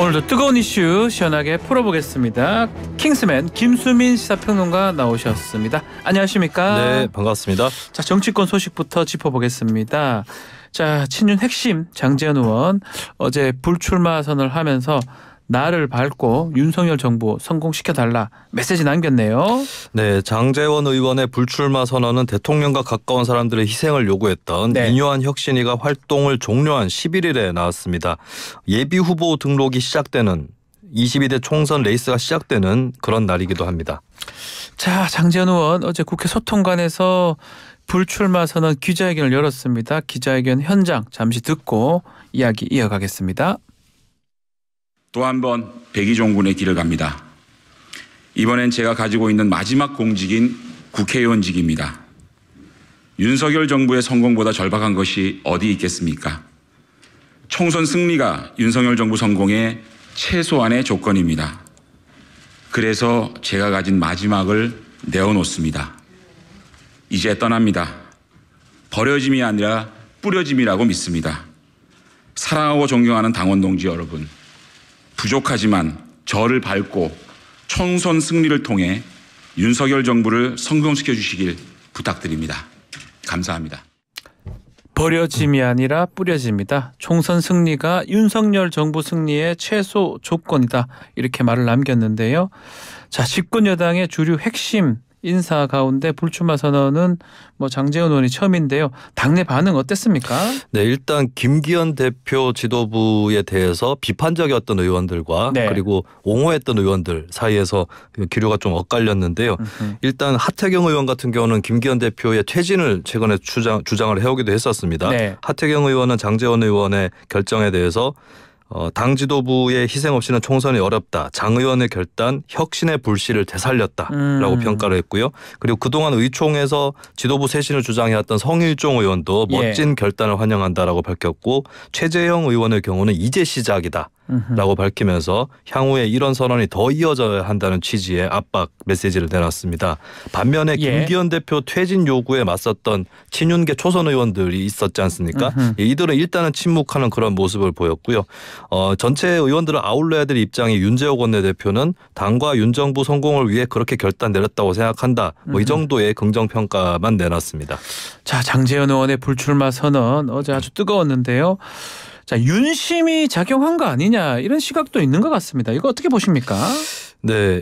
오늘도 뜨거운 이슈 시원하게 풀어보겠습니다. 킹스맨 김수민 시사평론가 나오셨습니다. 안녕하십니까? 네, 반갑습니다. 자, 정치권 소식부터 짚어보겠습니다. 자, 친윤 핵심 장제원 의원 어제 불출마 선언을 하면서 나를 밟고 윤석열 정부 성공시켜달라 메시지 남겼네요. 네, 장제원 의원의 불출마 선언은 대통령과 가까운 사람들의 희생을 요구했던 민요한 혁신위가 활동을 종료한 11일에 나왔습니다. 예비 후보 등록이 시작되는 22대 총선 레이스가 시작되는 그런 날이기도 합니다. 자, 장제원 의원 어제 국회 소통관에서 불출마 선언 기자회견을 열었습니다. 기자회견 현장 잠시 듣고 이야기 이어가겠습니다. 또 한 번 백의종군의 길을 갑니다. 이번엔 제가 가지고 있는 마지막 공직인 국회의원직입니다. 윤석열 정부의 성공보다 절박한 것이 어디 있겠습니까? 총선 승리가 윤석열 정부 성공의 최소한의 조건입니다. 그래서 제가 가진 마지막을 내어놓습니다. 이제 떠납니다. 버려짐이 아니라 뿌려짐이라고 믿습니다. 사랑하고 존경하는 당원 동지 여러분, 부족하지만 저를 밟고 총선 승리를 통해 윤석열 정부를 성공시켜 주시길 부탁드립니다. 감사합니다. 버려짐이 아니라 뿌려집니다. 총선 승리가 윤석열 정부 승리의 최소 조건이다. 이렇게 말을 남겼는데요. 자, 집권 여당의 주류 핵심 인사 가운데 불출마 선언은 장제원 의원이 처음인데요. 당내 반응 어땠습니까? 네, 일단 김기현 대표 지도부에 대해서 비판적이었던 의원들과 그리고 옹호했던 의원들 사이에서 기류가 좀 엇갈렸는데요. 일단 하태경 의원 같은 경우는 김기현 대표의 퇴진을 최근에 주장을 해오기도 했었습니다. 하태경 의원은 장제원 의원의 결정에 대해서 당 지도부의 희생 없이는 총선이 어렵다. 장 의원의 결단 혁신의 불씨를 되살렸다라고 평가를 했고요. 그리고 그동안 의총에서 지도부 쇄신을 주장해왔던 성일종 의원도 멋진 결단을 환영한다라고 밝혔고, 최재형 의원의 경우는 이제 시작이다. 라고 밝히면서 향후에 이런 선언이 더 이어져야 한다는 취지의 압박 메시지를 내놨습니다. 반면에 김기현 대표 퇴진 요구에 맞섰던 친윤계 초선 의원들이 있었지 않습니까? 이들은 일단은 침묵하는 그런 모습을 보였고요. 전체 의원들을 아울러야 될 입장이 윤재옥 원내대표는 당과 윤 정부 성공을 위해 그렇게 결단 내렸다고 생각한다. 이 정도의 긍정평가만 내놨습니다. 자, 장제원 의원의 불출마 선언 어제 아주 뜨거웠는데요. 자, 윤심이 작용한 거 아니냐 이런 시각도 있는 것 같습니다. 이거 어떻게 보십니까? 네,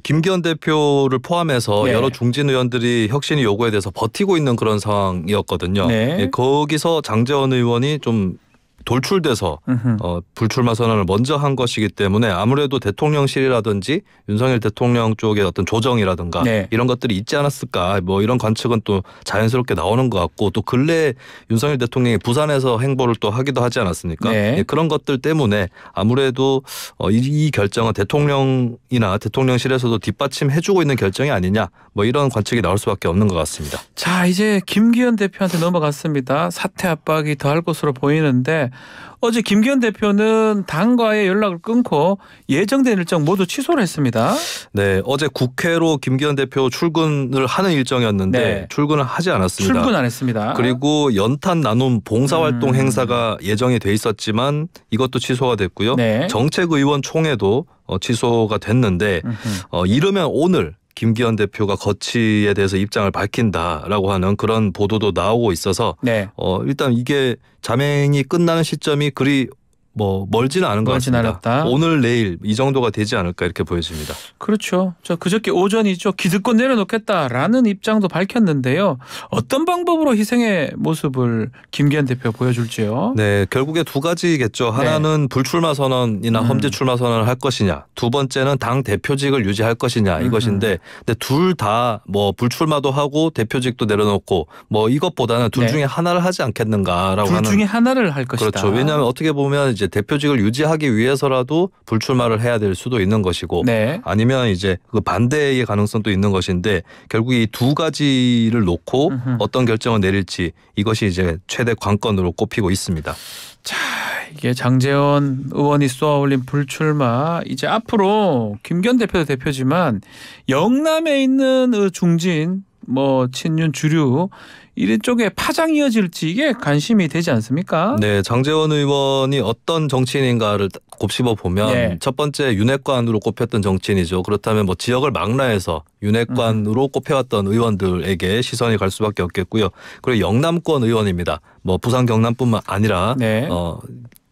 김기현 대표를 포함해서 여러 중진 의원들이 혁신이 요구에 대해서 버티고 있는 그런 상황이었거든요. 거기서 장제원 의원이 좀 돌출돼서 불출마 선언을 먼저 한 것이기 때문에 아무래도 대통령실이라든지 윤석열 대통령 쪽의 어떤 조정이라든가 이런 것들이 있지 않았을까, 이런 관측은 또 자연스럽게 나오는 것 같고, 또 근래 윤석열 대통령이 부산에서 행보를 또 하기도 하지 않았습니까? 그런 것들 때문에 아무래도 이 결정은 대통령이나 대통령실에서도 뒷받침해주고 있는 결정이 아니냐, 이런 관측이 나올 수밖에 없는 것 같습니다. 자, 이제 김기현 대표한테 넘어갔습니다. 사퇴 압박이 더할 것으로 보이는데 어제 김기현 대표는 당과의 연락을 끊고 예정된 일정 모두 취소를 했습니다. 네, 어제 국회로 김기현 대표 출근을 하는 일정이었는데 출근을 하지 않았습니다. 출근 안 했습니다. 그리고 연탄 나눔 봉사활동 행사가 예정이 돼 있었지만 이것도 취소가 됐고요. 정책의원 총회도 취소가 됐는데 이르면 오늘 김기현 대표가 거취에 대해서 입장을 밝힌다라고 하는 그런 보도도 나오고 있어서 일단 이게 자맹이 끝나는 시점이 그리 멀지는 않은 것 같습니다. 않았다. 오늘 내일 이 정도가 되지 않을까 이렇게 보여집니다. 그렇죠. 그저께 오전이죠. 기득권 내려놓겠다라는 입장도 밝혔는데요. 어떤 방법으로 희생의 모습을 김기현 대표 보여줄지요? 네, 결국에 두 가지겠죠. 하나는 불출마 선언이나 험지 출마 선언을 할 것이냐, 두 번째는 당 대표직을 유지할 것이냐 이것인데, 근데 둘 다 불출마도 하고 대표직도 내려놓고 이것보다는 둘 중에 하나를 하지 않겠는가라고 하는. 둘 중에 하나를 할 것이다. 그렇죠. 왜냐하면 어떻게 보면 이제 대표직을 유지하기 위해서라도 불출마를 해야 될 수도 있는 것이고, 아니면 이제 그 반대의 가능성도 있는 것인데, 결국 이 두 가지를 놓고 어떤 결정을 내릴지 이것이 이제 최대 관건으로 꼽히고 있습니다. 자, 이게 장제원 의원이 쏘아올린 불출마, 이제 앞으로 김기현 대표도 대표지만 영남에 있는 중진 뭐 친윤 주류 이런 쪽에 파장이 이어질지 이게 관심이 되지 않습니까? 네, 장제원 의원이 어떤 정치인인가를 곱씹어 보면 네. 첫 번째 윤핵관으로 꼽혔던 정치인이죠. 그렇다면 뭐 지역을 망라해서 윤핵관으로 꼽혀왔던 의원들에게 시선이 갈 수밖에 없겠고요. 그리고 영남권 의원입니다. 뭐 부산 경남뿐만 아니라 네.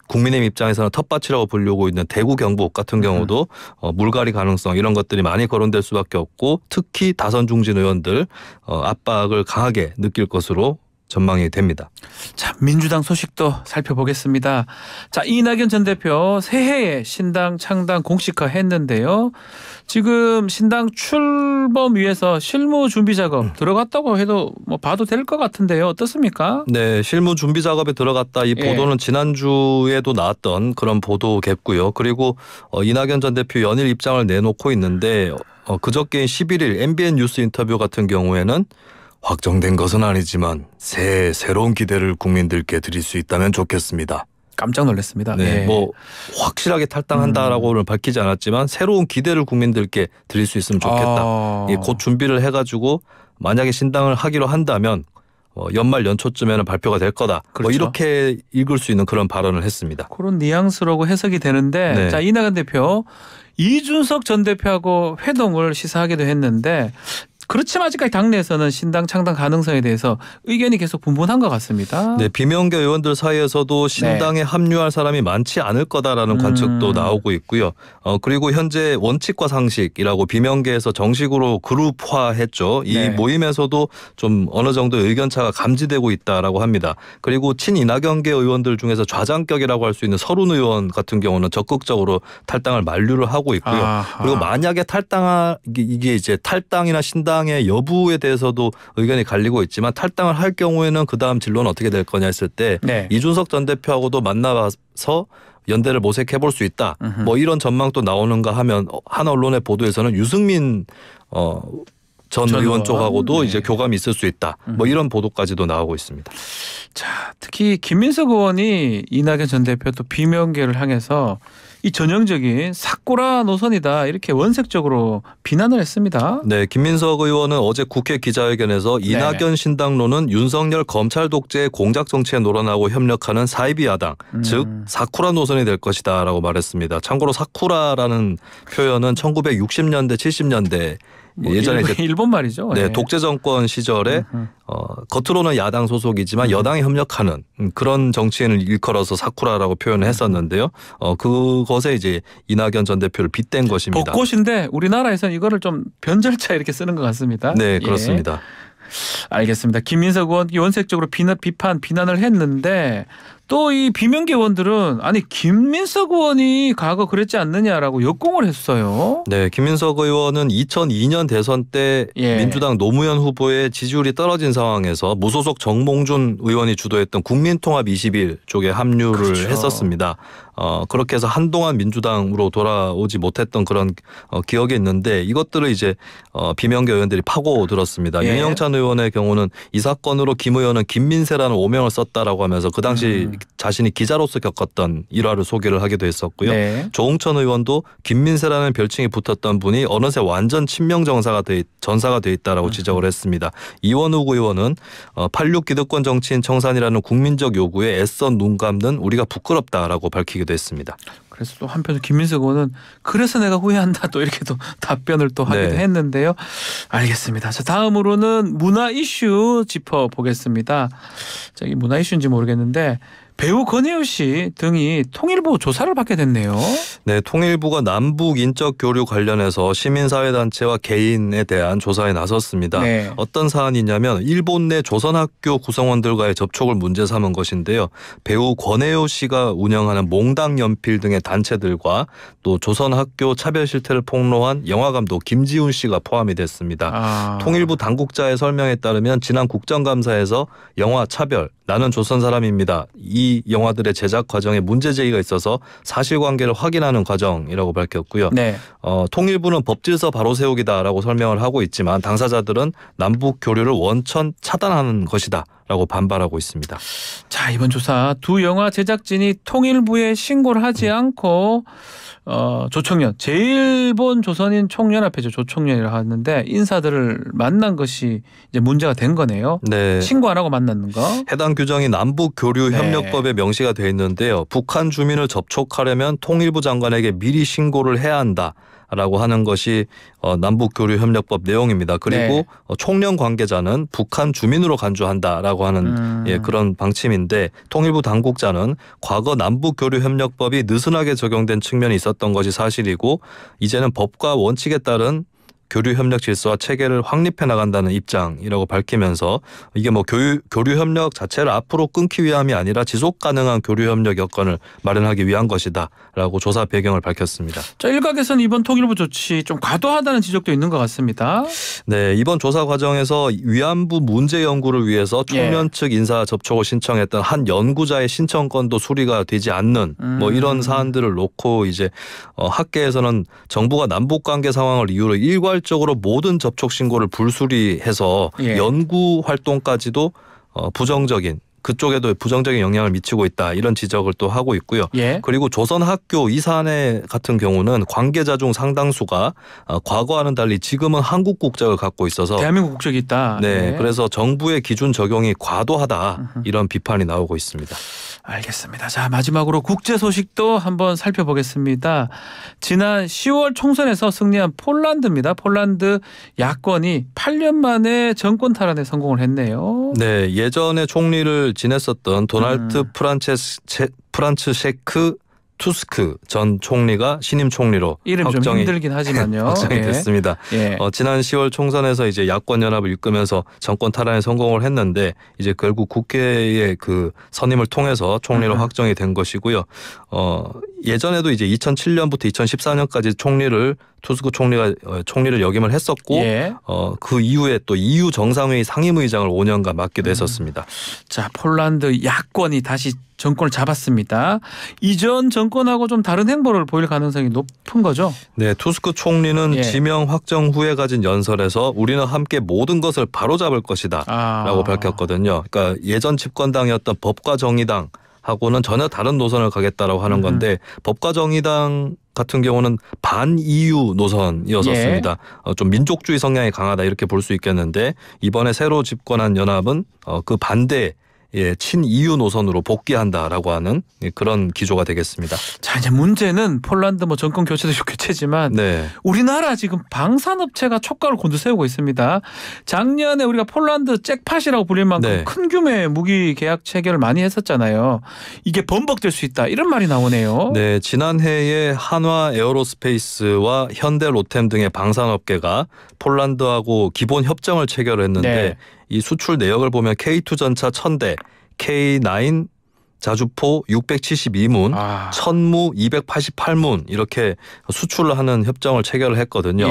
국민의힘 입장에서는 텃밭이라고 불리고 있는 대구 경북 같은 경우도 물갈이 가능성 이런 것들이 많이 거론될 수밖에 없고 특히 다선 중진 의원들 압박을 강하게 느낄 것으로 전망이 됩니다. 자, 민주당 소식도 살펴보겠습니다. 자, 이낙연 전 대표 새해에 신당 창당 공식화했는데요. 지금 신당 출범 위해서 실무 준비 작업 들어갔다고 해도 뭐 봐도 될 것 같은데요. 어떻습니까? 네, 실무 준비 작업에 들어갔다. 이 보도는 지난주에도 나왔던 그런 보도겠고요. 그리고 이낙연 전 대표 연일 입장을 내놓고 있는데 그저께인 11일 MBN 뉴스 인터뷰 같은 경우에는 확정된 것은 아니지만 새해 새로운 기대를 국민들께 드릴 수 있다면 좋겠습니다. 깜짝 놀랐습니다. 네, 네. 뭐 확실하게 탈당한다라고는 밝히지 않았지만 새로운 기대를 국민들께 드릴 수 있으면 좋겠다. 곧 준비를 해가지고 만약에 신당을 하기로 한다면 연말 연초쯤에는 발표가 될 거다. 그렇죠. 뭐 이렇게 읽을 수 있는 그런 발언을 했습니다. 그런 뉘앙스라고 해석이 되는데 네. 자, 이낙연 대표 이준석 전 대표하고 회동을 시사하기도 했는데 그렇지만 아직까지 당내에서는 신당 창당 가능성에 대해서 의견이 계속 분분한 것 같습니다. 네, 비명계 의원들 사이에서도 신당에 합류할 사람이 많지 않을 거다라는 관측도 나오고 있고요. 그리고 현재 원칙과 상식이라고 비명계에서 정식으로 그룹화했죠. 이 모임에서도 좀 어느 정도 의견차가 감지되고 있다라고 합니다. 그리고 친이낙연계 의원들 중에서 좌장격이라고 할 수 있는 서른 의원 같은 경우는 적극적으로 탈당을 만류를 하고 있고요. 아하. 그리고 만약에 이게 이제 탈당이나 신당 의 여부에 대해서도 의견이 갈리고 있지만 탈당을 할 경우에는 그다음 진로는 어떻게 될 거냐 했을 때 이준석 전 대표하고도 만나서 연대를 모색해 볼 수 있다. 뭐 이런 전망도 나오는가 하면 한 언론의 보도에서는 유승민 전 의원 쪽하고도 이제 교감이 있을 수 있다. 뭐 이런 보도까지도 나오고 있습니다. 자, 특히 김민석 의원이 이낙연 전 대표 또 비명계를 향해서 이 전형적인 사꾸라 노선이다 이렇게 원색적으로 비난을 했습니다. 네, 김민석 의원은 어제 국회 기자회견에서 이낙연 신당론은 윤석열 검찰 독재의 공작 정치에 노론하고 협력하는 사이비 야당, 즉 사쿠라 노선이 될 것이다라고 말했습니다. 참고로 사쿠라라는 표현은 1960년대, 70년대 예전에 일본 말이죠. 네, 독재 정권 시절에 겉으로는 야당 소속이지만 여당에 협력하는 그런 정치인을 일컬어서 사쿠라라고 표현을 했었는데요. 그것에 이제 이낙연 전 대표를 빗댄 것입니다. 벚꽃인데 우리나라에서는 이거를 좀 변절차 이렇게 쓰는 것 같습니다. 네, 그렇습니다. 알겠습니다. 김민석 의원 원색적으로 비난을 했는데 또 이 비명계 의원들은 아니 김민석 의원이 과거 그랬지 않느냐라고 역공을 했어요. 네, 김민석 의원은 2002년 대선 때 민주당 노무현 후보의 지지율이 떨어진 상황에서 무소속 정몽준 의원이 주도했던 국민통합 21 쪽에 합류를 했었습니다. 그렇게 해서 한동안 민주당으로 돌아오지 못했던 그런 기억이 있는데 이것들을 이제 비명계 의원들이 파고들었습니다. 윤영찬 의원의 경우는 이 사건으로 김 의원은 김민세라는 오명을 썼다라고 하면서 그 당시 자신이 기자로서 겪었던 일화를 소개를 하기도 했었고요. 조홍천 의원도 김민세라는 별칭이 붙었던 분이 어느새 완전 친명 전사가 돼 있다라고 지적을 했습니다. 이원욱 의원은 86 기득권 정치인 청산이라는 국민적 요구에 애써 눈 감는 우리가 부끄럽다라고 밝히기도 했습니다. 그래서 또 한편으로 김민석 의원은 그래서 내가 후회한다 또 이렇게 또 답변을 또 하기도 했는데요. 알겠습니다. 자, 다음으로는 문화 이슈 짚어보겠습니다. 자, 이 문화 이슈인지 모르겠는데 배우 권혜우 씨 등이 통일부 조사를 받게 됐네요. 네, 통일부가 남북 인적 교류 관련해서 시민사회단체와 개인에 대한 조사에 나섰습니다. 어떤 사안이냐면 일본 내 조선학교 구성원들과의 접촉을 문제 삼은 것인데요. 배우 권혜우 씨가 운영하는 몽당연필 등의 단체들과 또 조선학교 차별 실태를 폭로한 영화감독 김지훈 씨가 포함이 됐습니다. 통일부 당국자의 설명에 따르면 지난 국정감사에서 영화 차별, 나는 조선 사람입니다. 이 영화들의 제작 과정에 문제 제기가 있어서 사실관계를 확인하는 과정이라고 밝혔고요. 네. 통일부는 법질서 바로 세우기다라고 설명을 하고 있지만 당사자들은 남북 교류를 원천 차단하는 것이다. 라고 반발하고 있습니다. 자, 이번 조사 두 영화 제작진이 통일부에 신고를 하지 않고 조총련, 제일본 조선인 총연합회죠. 조총련이라고 하는데 인사들을 만난 것이 이제 문제가 된 거네요. 네. 신고 안 하고 만났는 거. 해당 규정이 남북교류협력법에 명시가 되어 있는데요. 북한 주민을 접촉하려면 통일부 장관에게 미리 신고를 해야 한다라고 하는 것이 남북교류협력법 내용입니다. 그리고 총련 관계자는 북한 주민으로 간주한다라고 하는 그런 방침인데 통일부 당국자는 과거 남북교류협력법이 느슨하게 적용된 측면이 있었던 것이 사실이고 이제는 법과 원칙에 따른 교류협력 질서와 체계를 확립해 나간다는 입장이라고 밝히면서 이게 뭐 교류협력 자체를 앞으로 끊기 위함이 아니라 지속 가능한 교류협력 여건을 마련하기 위한 것이다 라고 조사 배경을 밝혔습니다. 자, 일각에서는 이번 통일부 조치 좀 과도하다는 지적도 있는 것 같습니다. 네, 이번 조사 과정에서 위안부 문제 연구를 위해서 총련 측 인사 접촉을 신청했던 한 연구자의 신청권도 수리가 되지 않는 뭐 이런 사안들을 놓고 이제 학계에서는 정부가 남북관계 상황을 이유로 일괄적으로 모든 접촉 신고를 불수리해서 연구 활동까지도 부정적인 그쪽에도 부정적인 영향을 미치고 있다 이런 지적을 또 하고 있고요. 그리고 조선학교 이 사안의 같은 경우는 관계자 중 상당수가 과거와는 달리 지금은 한국 국적을 갖고 있어서 대한민국 국적이 있다. 네, 그래서 정부의 기준 적용이 과도하다 이런 비판이 나오고 있습니다. 알겠습니다. 자, 마지막으로 국제 소식도 한번 살펴보겠습니다. 지난 10월 총선에서 승리한 폴란드입니다. 폴란드 야권이 8년 만에 정권 탈환에 성공을 했네요. 네, 예전에 총리를 지냈었던 도널드 프란츠셰크 투스크 전 총리가 신임 총리로 이름 좀 힘들긴 하지만요. 확정이 됐습니다. 지난 10월 총선에서 이제 야권 연합을 이끌면서 정권 탈환에 성공을 했는데 이제 결국 국회의 그 선임을 통해서 총리로 확정이 된 것이고요. 예전에도 이제 2007년부터 2014년까지 투스크 총리가 총리를 역임을 했었고 그 이후에 또 EU 정상회의 상임의장을 5년간 맡기도 했었습니다. 자, 폴란드 야권이 다시 정권을 잡았습니다. 이전 정권하고 좀 다른 행보를 보일 가능성이 높은 거죠? 네, 투스크 총리는 지명 확정 후에 가진 연설에서 우리는 함께 모든 것을 바로잡을 것이다 라고 밝혔거든요. 그러니까 예전 집권당이었던 법과 정의당 하고는 전혀 다른 노선을 가겠다라고 하는 건데 법과 정의당 같은 경우는 반 EU 노선이었었습니다. 좀 민족주의 성향이 강하다 이렇게 볼 수 있겠는데 이번에 새로 집권한 연합은 그 반대 친 EU 노선으로 복귀한다라고 하는 그런 기조가 되겠습니다. 자, 이제 문제는 폴란드 뭐 정권 교체도 교체지만 우리나라 지금 방산업체가 촉각을 곤두세우고 있습니다. 작년에 우리가 폴란드 잭팟이라고 불릴 만큼 큰 규모의 무기 계약 체결을 많이 했었잖아요. 이게 번복될 수 있다 이런 말이 나오네요. 네, 지난해에 한화 에어로스페이스와 현대 로템 등의 방산업계가 폴란드하고 기본 협정을 체결했는데 이 수출 내역을 보면 K2 전차 1000대, K9 자주포 672문, 천무 288문 이렇게 수출을 하는 협정을 체결을 했거든요.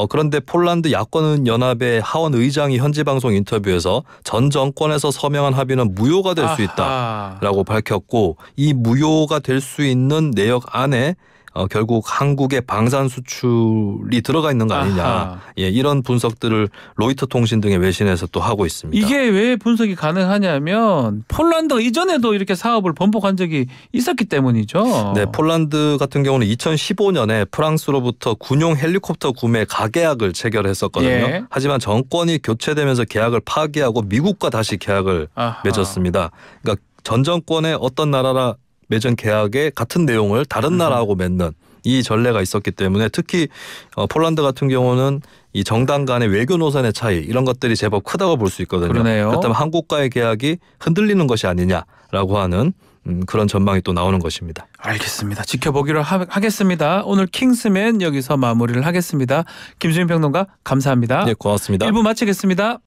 그런데 폴란드 야권 연합의 하원 의장이 현지 방송 인터뷰에서 전 정권에서 서명한 합의는 무효가 될 수 있다라고 밝혔고 이 무효가 될 수 있는 내역 안에 결국 한국의 방산 수출이 들어가 있는 거 아니냐. 이런 분석들을 로이터 통신 등의 외신에서 또 하고 있습니다. 이게 왜 분석이 가능하냐면 폴란드가 이전에도 이렇게 사업을 번복한 적이 있었기 때문이죠. 네, 폴란드 같은 경우는 2015년에 프랑스로부터 군용 헬리콥터 구매 가계약을 체결했었거든요. 하지만 정권이 교체되면서 계약을 파기하고 미국과 다시 계약을 맺었습니다. 그러니까 전 정권의 어떤 나라라 맺은 계약의 같은 내용을 다른 나라하고 맺는 이 전례가 있었기 때문에 특히 폴란드 같은 경우는 이 정당 간의 외교 노선의 차이 이런 것들이 제법 크다고 볼 수 있거든요. 그렇다면 한국과의 계약이 흔들리는 것이 아니냐라고 하는 그런 전망이 또 나오는 것입니다. 알겠습니다. 지켜보기로 하겠습니다. 오늘 킹스맨 여기서 마무리를 하겠습니다. 김수민 평론가 감사합니다. 네, 고맙습니다. 1부 마치겠습니다.